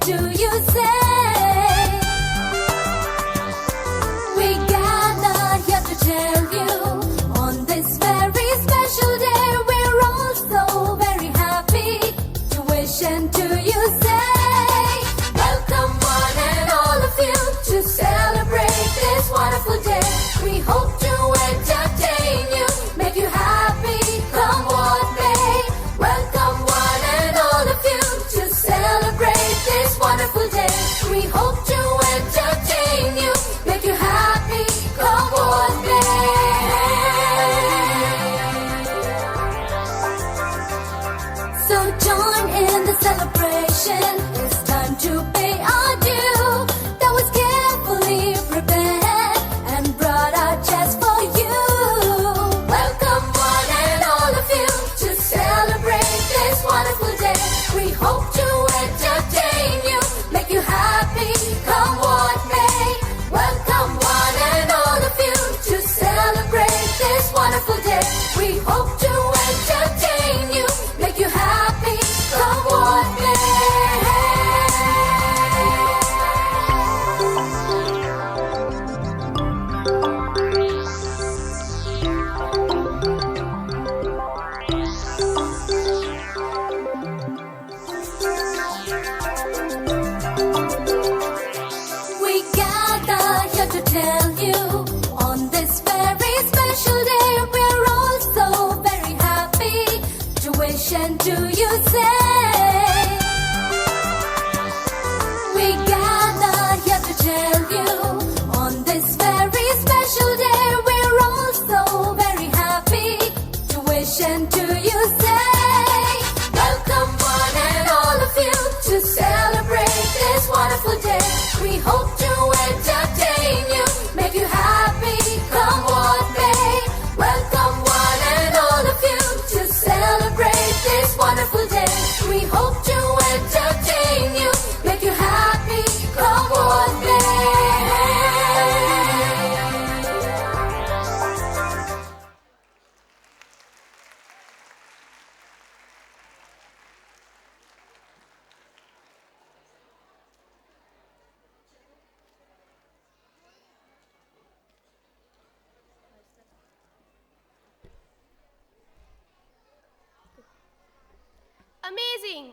do you say? We gather here to tell you on this very special day we're all so very happy to wish and do you say? Welcome one and all of you to celebrate this wonderful day. We hope to entertain you, make you happy, come what may. Welcome one and all of you to celebrate this wonderful day. We hope to entertain you, make you happy, come what may. So join in the celebration. It's time to pay our due. That was carefully prepared and brought out just for you. Welcome one and all of you to celebrate this wonderful day. We hope to entertain you, make you happy, come what may. Welcome one and all of you to celebrate this wonderful day. We hope to entertain you, make you happy, come what may. We gather here to tell you on this very special day we're all so very happy to wish and do you say? We gather here to tell you on this very special day we're all so very happy to wish and do you say? Welcome one and all of you to celebrate this wonderful day. We hope to entertain you, make you happy, come what may. Welcome one and all of you to celebrate this wonderful day. We hope to entertain you, make you happy, come what may. Amazing!